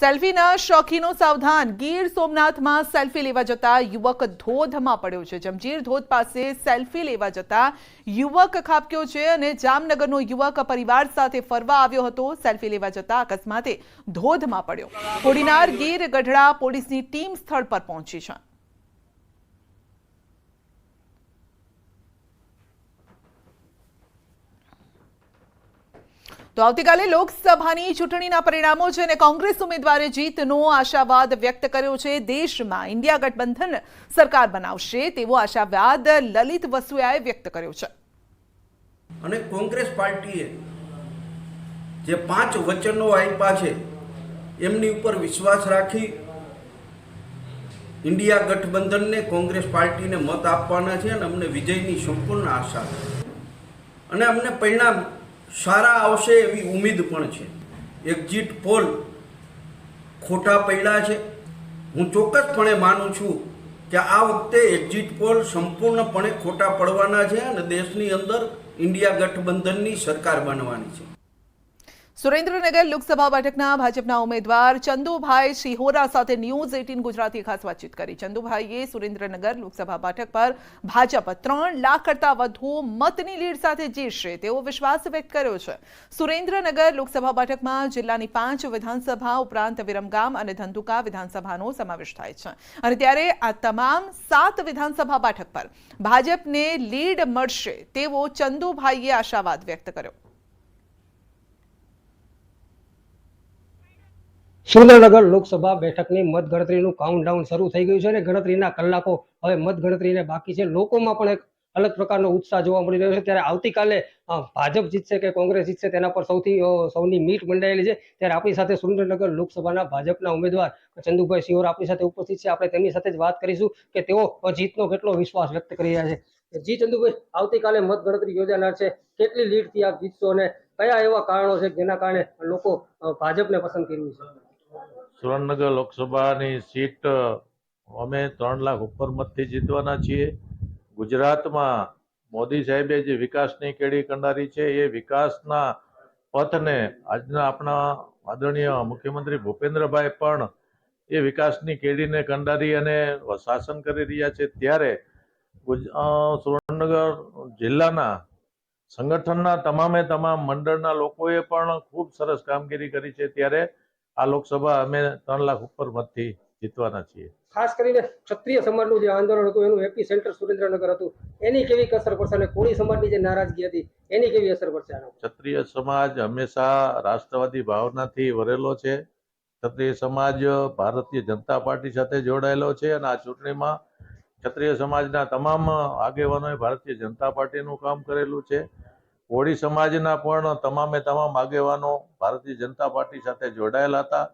સેલ્ફીના શોખીનો સાવધાન. ગીર સોમનાથમાં સેલ્ફી લેવા જતા યુવક ધોધમાં પડ્યો છે. જમજીર ધોધ પાસે સેલ્ફી લેવા જતા યુવક ખાબક્યો છે અને જામનગરનો યુવક પરિવાર સાથે ફરવા આવ્યો હતો. સેલ્ફી લેવા જતા અકસ્માતે ધોધમાં પડ્યો. કોડીનાર ગીર ગઢડા પોલીસની ટીમ સ્થળ પર પહોંચી છે. તો આવતીકાલે લોકસભાની ચૂંટણીના પરિણામો છે અને કોંગ્રેસ ઉમેદવારે જીતનો આશાવાદ વ્યક્ત કર્યો છે. દેશમાં ઇન્ડિયા ગઠબંધન સરકાર બનાવશે તેવો આશાવાદ લલિત વસુયાએ વ્યક્ત કર્યો છે. અને કોંગ્રેસ પાર્ટીએ જે 5 વચનો આપ્યા છે એમની ઉપર વિશ્વાસ રાખી ઇન્ડિયા ગઠબંધનને કોંગ્રેસ પાર્ટીને મત આપવાના છે અને અમને વિજયની સંપૂર્ણ આશા છે અને અમને પરિણામ સારા આવશે એવી ઉમ્મીદ પણ છે. એક્ઝિટ પોલ ખોટા પડ્યા છે. હું ચોક્કસપણે માનું છું કે આ વખતે એક્ઝિટ પોલ સંપૂર્ણપણે ખોટા પડવાના છે અને દેશની અંદર ઇન્ડિયા ગઠબંધનની સરકાર બનવાની છે. સુરેન્દ્રનગર લોકસભા બેઠકના ભાજપના ઉમેદવાર ચંદુભાઈ શિહોરા સાથે ન્યૂઝ 18 ગુજરાતી ખાસ વાતચીત કરી. ચંદુભાઈએ સુરેન્દ્રનગર લોકસભા બેઠક પર ભાજપ 3 લાખ કરતા વધુ મતની લીડ સાથે જીતશે તેવો વિશ્વાસ વ્યક્ત કર્યો છે. સુરેન્દ્રનગર લોકસભા બેઠકમાં જિલ્લાની 5 વિધાનસભા ઉપરાંત વિરમગામ અને ધંધુકા વિધાનસભાનો સમાવેશ થાય છે અને ત્યારે આ તમામ 7 વિધાનસભા બેઠક પર ભાજપને લીડ મળશે તેવો ચંદુભાઈએ આશાવાદ વ્યક્ત કર્યો. સુરેન્દ્રનગર લોકસભા બેઠકની મતગણતરીનું કાઉન્ટડાઉન શરૂ થઈ ગયું છે અને ગણતરીના કલાકો હવે મતગણતરીને બાકી છે. લોકોમાં પણ એક અલગ પ્રકારનો ઉત્સાહ જોવા મળી રહ્યો છે. ત્યારે આવતીકાલે ભાજપ જીતશે કે કોંગ્રેસ જીતશે તેના પર સૌની મીટ મંડાયેલી છે. ત્યારે આપણી સાથે સુરેન્દ્રનગર લોકસભાના ભાજપના ઉમેદવાર ચંદુભાઈ શિહોરા આપણી સાથે ઉપસ્થિત છે. આપણે તેમની સાથે જ વાત કરીશું કે તેઓ જીતનો કેટલો વિશ્વાસ વ્યક્ત કરી રહ્યા છે. જી ચંદુભાઈ, આવતીકાલે મતગણતરી યોજાનાર છે. કેટલી લીડથી આપ જીતશો અને કયા એવા કારણો છે જેના કારણે લોકો ભાજપને પસંદ કર્યું છે? સુરેન્દ્રનગર લોકસભાની સીટ અમે 3 લાખ ઉપર મતથી જીતવાના છીએ. ગુજરાતમાં મોદી સાહેબે જે વિકાસની કેડી કંડારી છે એ વિકાસના પથને આજના આપણા આદરણીય મુખ્યમંત્રી ભૂપેન્દ્રભાઈ પણ એ વિકાસની કેડીને કંડારી અને શાસન કરી રહ્યા છે. ત્યારે સુરેન્દ્રનગર જિલ્લાના સંગઠનના તમામે તમામ મંડળના લોકોએ પણ ખૂબ સરસ કામગીરી કરી છે. ત્યારે આ લોકસભા અમે 3 લાખ ઉપર મતથી જીતવાના છીએ. ખાસ કરીને ક્ષત્રિય સમાજનું જે આંદોલન હતું એનું એપી સેન્ટર સુરેન્દ્રનગર હતું, એની કેવી અસર પડશે અને કોળી સમાજની જે નારાજગી હતી એની કેવી અસર પડશે? ક્ષત્રિય સમાજ હંમેશા રાષ્ટ્રવાદી ભાવનાથી વરેલો છે. ક્ષત્રિય સમાજ ભારતીય જનતા પાર્ટી સાથે જોડાયેલો છે અને આ ચૂંટણીમાં ક્ષત્રિય સમાજના તમામ આગેવાનોએ ભારતીય જનતા પાર્ટીનું કામ કરેલું છે. કોળી સમાજના પણ તમામે તમામ આગેવાનો ભારતીય જનતા પાર્ટી સાથે જોડાયેલા હતા.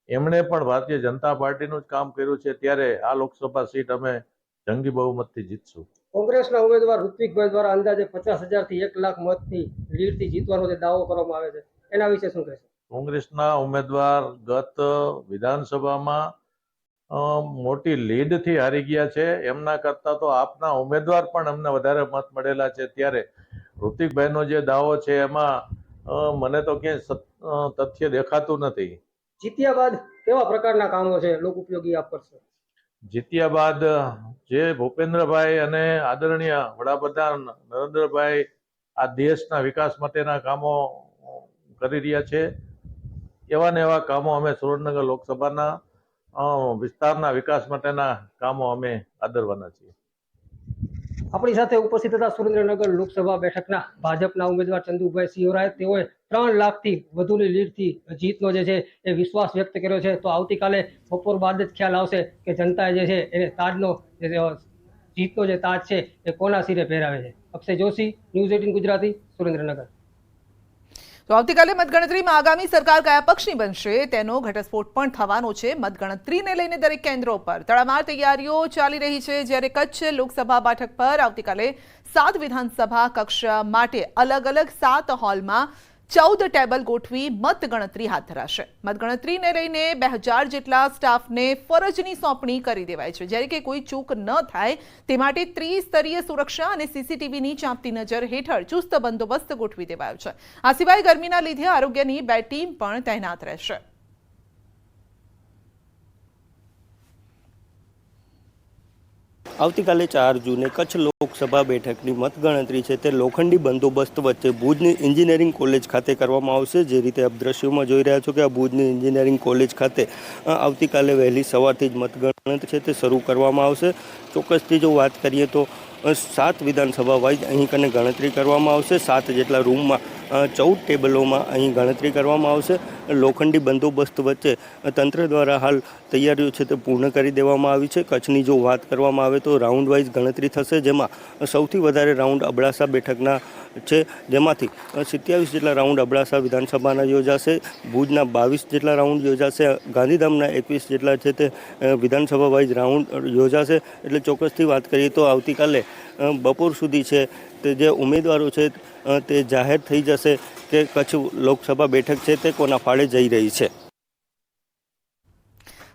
એમણે પણ ભારતીય જનતા પાર્ટીનું જ કામ કર્યું છે. ત્યારે આ લોકસભા સીટ અમે જંગી બહુમતથી જીતશું. કોંગ્રેસના ઉમેદવાર ઋત્વિકભાઈ દ્વારા અંદાજે 50,000 થી 1 લાખ મતથી લીડથી જીતવાનો જે દાવો કરવામાં આવે છે એના વિશે શું કહેશો? કોંગ્રેસના ઉમેદવાર ગત વિધાનસભામાં મોટી લીડથી હારી ગયા છે. એમના કરતાં તો આપના ઉમેદવાર પણ અમને વધારે મત મળેલા છે. ત્યારે ઋત્વિકભાઈનો જે દાવો છે એમાં મને તો ક્યાંય તથ્ય દેખાતું નથી. જીત્યા બાદ કેવા પ્રકારના કામો છે લોક ઉપયોગી આપ કરશો? જીત્યા બાદ જે ભૂપેન્દ્રભાઈ અને આદરણીય વડાપ્રધાન નરેન્દ્રભાઈ આ દેશના વિકાસ માટેના કામો કરી રહ્યા છે એવા ને એવા કામો અમે સુરેન્દ્રનગર લોકસભાના વિસ્તારના વિકાસ માટેના કામો અમે આદરવાના છીએ. આપણી સાથે ઉપસ્થિત હતા સુરેન્દ્રનગર લોકસભા બેઠકના ભાજપના ઉમેદવાર ચંદુભાઈ શિહોરાએ. તેઓએ 3 લાખથી વધુની લીડથી જીતનો જે છે એ વિશ્વાસ વ્યક્ત કર્યો છે. તો આવતીકાલે બપોર બાદ જ ખ્યાલ આવશે કે જનતાએ જે છે એને તાજનો જીતનો જે તાજ છે એ કોના સિરે પહેરાવે છે. અક્ષય જોશી, ન્યૂઝ 18 ગુજરાતી, સુરેન્દ્રનગર. તો આવતીકાલે મતગણતરીમાં આગામી સરકાર કયા પક્ષની બનશે તેનો ઘટસ્ફોટ પણ થવાનો છે. મતગણતરીને લઈને દરેક કેન્દ્રો પર તડામાર તૈયારીઓ ચાલી રહી છે. જ્યારે કચ્છ લોકસભા બેઠક પર આવતીકાલે 7 વિધાનસભા કક્ષ માટે અલગ અલગ 7 હોલમાં 14 ટેબલ ગોઠવી મતગણતરી હાથ ધરાશે. મતગણતરીને લઈને 2000 જેટલા સ્ટાફને ફરજની સોંપણી કરી દેવાય છે. જ્યારે કે કોઈ ચૂક ન થાય તે માટે ત્રિસ્તરીય સુરક્ષા અને સીસીટીવીની ચાંપતી નજર હેઠળ ચુસ્ત બંદોબસ્ત ગોઠવી દેવાયો છે. આ સિવાય ગરમીના લીધે આરોગ્યની 2 ટીમ પણ તૈનાત રહેશે. આવતીકાલે 4 જૂને કચ્છ લોકસભા બેઠકની મતગણતરી છે તે લોખંડી બંદોબસ્ત વચ્ચે ભુજની એન્જિનિયરિંગ કોલેજ ખાતે કરવામાં આવશે। જે રીતે આપ દ્રશ્યોમાં જોઈ રહ્યા છો કે આ ભુજની એન્જિનિયરિંગ કોલેજ ખાતે આવતીકાલે વહેલી સવારથી જ મતગણતરી છે તે શરૂ કરવામાં આવશે। ચોક્કસથી જો વાત કરીએ તો 7 વિધાનસભા વાઇઝ અહીં કને ગણતરી કરવામાં આવશે। 7 જેટલા રૂમમાં 14 ટેબલોમાં અહીં ગણતરી કરવામાં આવશે। લોખંડી બંદોબસ્ત વચ્ચે તંત્ર દ્વારા હાલ તૈયારીઓ છે તે પૂર્ણ કરી દેવામાં આવી છે। કચ્છની જો વાત કરવામાં આવે તો રાઉન્ડ વાઇઝ ગણતરી થશે, જેમાં સૌથી વધારે રાઉન્ડ અબડાસા બેઠકના છે, જેમાંથી 27 જેટલા રાઉન્ડ અબડાસા વિધાનસભાના યોજાશે। ભુજના 22 જેટલા રાઉન્ડ યોજાશે। ગાંધીધામના 21 જેટલા છે તે વિધાનસભા વાઇઝ રાઉન્ડ યોજાશે। એટલે ચોક્કસથી વાત કરીએ તો આવતીકાલે બપોર સુધી છે તે જે ઉમેદવારો છે તે જાહેર થઈ જશે કે કચ્છ લોકસભા બેઠક છે તે કોના ફાળે જઈ રહી છે।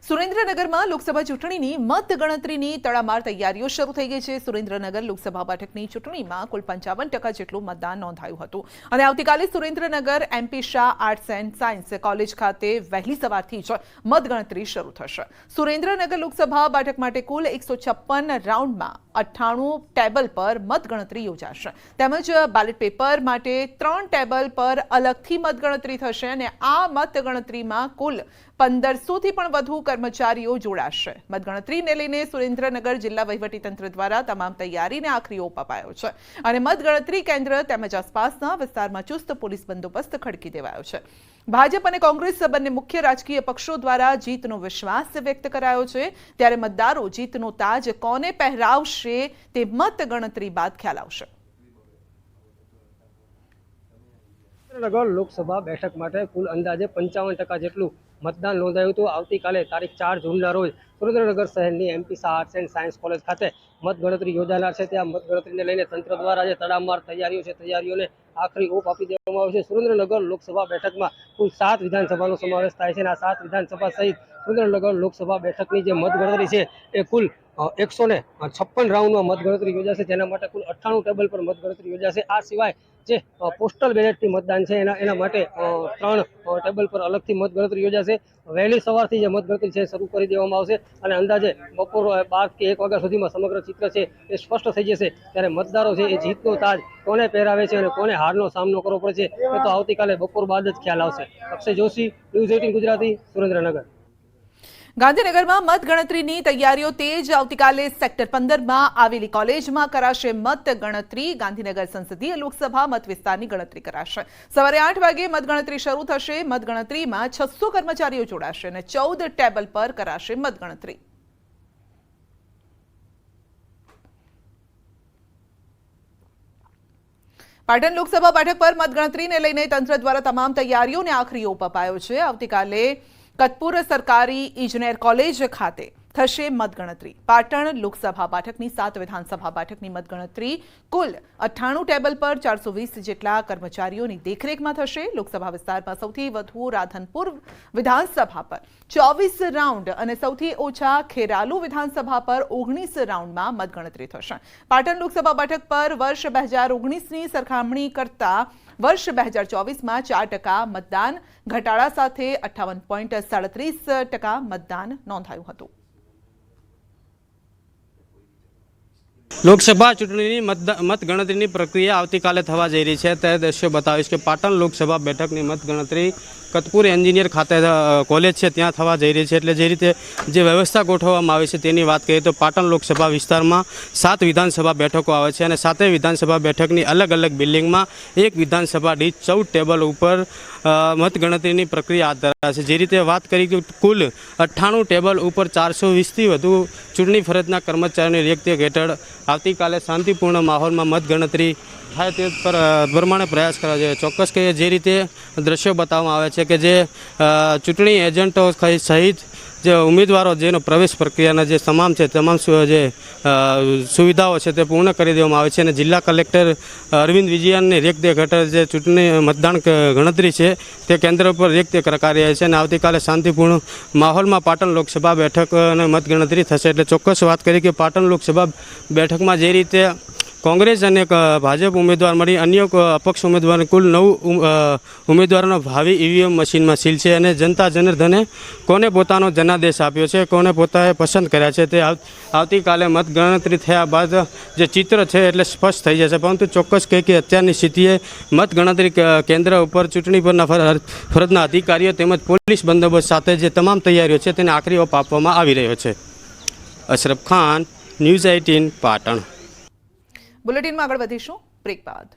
સુરેન્દ્રનગરમાં લોકસભા ચૂંટણીની મતગણતરીની તડામાર તૈયારીઓ શરૂ થઈ ગઈ છે। સુરેન્દ્રનગર લોકસભા બેઠકની ચૂંટણીમાં કુલ 55% જેટલું મતદાન નોંધાયું હતું અને આવતીકાલે Surendranagar MP Shah arts and science college ખાતે વહેલી સવારથી જ મતગણતરી શરૂ થશે। સુરેન્દ્રનગર લોકસભા બેઠક માટે કુલ 156 રાઉન્ડમાં 98 ટેબલ પર મતગણતરી યોજાશે, તેમજ બેલેટ પેપર માટે 3 ટેબલ પર અલગથી મતગણતરી થશે અને આ મતગણતરીમાં કુલ 1500થી પણ વધુ કર્મચારીઓ જોડાશે। મતગણતરીને લઈને સુરેન્દ્રનગર જિલ્લા વહીવટીતંત્ર દ્વારા તમામ તૈયારીને આખરી ઓપ અપાયો છે અને મતગણતરી કેન્દ્ર તેમજ આસપાસના વિસ્તારમાં ચુસ્ત પોલીસ બંદોબસ્ત ખડકી દેવાયો છે। ભાજપ અને કોંગ્રેસ બંને મુખ્ય રાજકીય પક્ષો દ્વારા જીતનો વિશ્વાસ વ્યક્ત કરાયો છે, ત્યારે મતદારો જીતનો તાજ કોને પહેરાવશે તે મતગણતરી બાદ ખ્યાલ આવશે। સુરેન્દ્રનગર લોકસભા બેઠક માટે કુલ અંદાજે 55% જેટલું મતદાન નોંધાયું હતું। આવતીકાલે તારીખ 4 જૂનના રોજ સુરેન્દ્રનગર શહેરની MP Shah arts and science college ખાતે મતગણતરી યોજાનાર છે। ત્યાં મતગણતરીને લઈને તંત્ર દ્વારા જે તડામાર તૈયારીઓ છે તૈયારીઓને આખરી ઓપ આપી દેવામાં આવ્યો છે। સુરેન્દ્રનગર લોકસભા બેઠકમાં કુલ 7 વિધાનસભાનો સમાવેશ થાય છે અને આ 7 વિધાનસભા સહિત સુરેન્દ્રનગર લોકસભા બેઠકની જે મતગણતરી છે એ કુલ 156 રાઉન્ડમાં મતગણતરી યોજાશે, જેના માટે કુલ 98 ટેબલ પર મતગણતરી યોજાશે। આ સિવાય જે પોસ્ટલ બેલેટથી મતદાન છે એના માટે 3 ટેબલ પર અલગથી મતગણતરી યોજાશે। વહેલી સવારથી જે મતગણતરી છે શરૂ કરી દેવામાં આવશે અને અંદાજે બપોર 12 કે 1 વાગ્યા સુધીમાં સમગ્ર ચિત્ર છે એ સ્પષ્ટ થઈ જશે। ત્યારે મતદારો છે એ જીતનો તાજ કોને પહેરાવે છે અને કોને હારનો સામનો કરવો પડશે એ તો આવતીકાલે બપોર બાદ જ ખ્યાલ આવશે। અક્ષય જોશી, ન્યૂઝ 18 ગુજરાતી, સુરેન્દ્રનગર। ગાંધીનગરમાં મતગણતરીની તૈયારીઓ તેજ। આવતીકાલે સેક્ટર 15માં આવેલી કોલેજમાં કરાશે મતગણતરી। ગાંધીનગર સંસદીય લોકસભા મત વિસ્તારની ગણતરી કરાશે। સવારે 8 વાગે મતગણતરી શરૂ થશે। મતગણતરીમાં 600 કર્મચારીઓ જોડાશે અને 14 ટેબલ પર કરાશે મતગણતરી। પાટણ લોકસભા બેઠક પર મતગણતરીને લઈને તંત્ર દ્વારા તમામ તૈયારીઓને આખરી ઓપ અપાયો છે। આવતીકાલે કતપુર સરકારી ઇજનેર કોલેજ ખાતે થશે મતગણતરી। પાટણ લોકસભા બેઠકની 7 વિધાનસભા બેઠકની મતગણતરી કુલ 98 ટેબલ પર 420 જેટલા કર્મચારીઓની દેખરેખમાં થશે। લોકસભા વિસ્તારમાં સૌથી વધુ રાધનપુર વિધાનસભા પર 24 રાઉન્ડ અને સૌથી ઓછા ખેરાલુ વિધાનસભા પર 19 રાઉન્ડમાં મતગણતરી થશે। પાટણ લોકસભા બેઠક પર વર્ષ 2019ની સરખામણી કરતા વર્ષ 2024માં 4% મતદાન ઘટાડા સાથે 58.37% મતદાન નોંધાયું હતું। લોકસભા ચૂંટણીની મતગણતરીની પ્રક્રિયા આવતીકાલે થવા જઈ રહી છે। તે દ્રશ્યો બતાવીશ કે પાટણ લોકસભા બેઠકની મતગણતરી કતપુર એન્જિનિયર ખાતે કોલેજ છે ત્યાં થવા જઈ રહી છે। એટલે જે રીતે જે વ્યવસ્થા ગોઠવવામાં આવી છે તેની વાત કરીએ તો પાટણ લોકસભા વિસ્તારમાં 7 વિધાનસભા બેઠકો આવે છે અને 7 વિધાનસભા બેઠકની અલગ અલગ બિલ્ડિંગમાં એક વિધાનસભા દીઠ 14 ટેબલ ઉપર મતગણતરીની પ્રક્રિયા હાથ ધરાશે। જે રીતે વાત કરી કે કુલ 98 ટેબલ ઉપર 420થી વધુ ચૂંટણી ફરજના કર્મચારીઓની વ્યક્તિ હેઠળ આવતીકાલે શાંતિપૂર્ણ માહોલમાં મતગણતરી થાય તે પ્રમાણે પ્રયાસ કરવા જોઈએ। ચોક્કસ કે જે રીતે દ્રશ્યો બતાવવામાં આવે છે કે જે ચૂંટણી એજન્ટો સહિત જે ઉમેદવારો જેનો પ્રવેશ પ્રક્રિયાના જે તમામ છે તમામ જે સુવિધાઓ છે તે પૂર્ણ કરી દેવામાં આવે છે અને જિલ્લા કલેક્ટર અરવિંદ વિજયનની રેખદેખ હેઠળ જે ચૂંટણી મતદાન ગણતરી છે તે કેન્દ્ર પર રેખદેખ કરી છે અને આવતીકાલે શાંતિપૂર્ણ માહોલમાં પાટણ લોકસભા બેઠક અને મતગણતરી થશે। એટલે ચોક્કસ વાત કરી કે પાટણ લોકસભા બેઠકમાં જે રીતે કોંગ્રેસ અને ભાજપ ઉમેદવાર મળી અન્ય અપક્ષ ઉમેદવારને કુલ 9 ઉમેદવારોનો ભાવિ ઈવીએમ મશીનમાં સીલ છે અને જનતા જનાર્દને કોને પોતાનો જનાદેશ આપ્યો છે, કોને પોતાએ પસંદ કર્યા છે તે આવતીકાલે મતગણતરી થયા બાદ જે ચિત્ર છે એટલે સ્પષ્ટ થઈ જશે. પરંતુ ચોક્કસ કહે કે અત્યારની સ્થિતિએ મતગણતરી કેન્દ્ર ઉપર ચૂંટણી પરના ફરજના અધિકારીઓ તેમજ પોલીસ બંદોબસ્ત સાથે જે તમામ તૈયારીઓ છે તેને આખરી ઓપ આપવામાં આવી રહ્યો છે. અશરફ ખાન, ન્યૂઝ 18 પાટણ. બુલેટિનમાં આગળ વધીશું બ્રેક બાદ.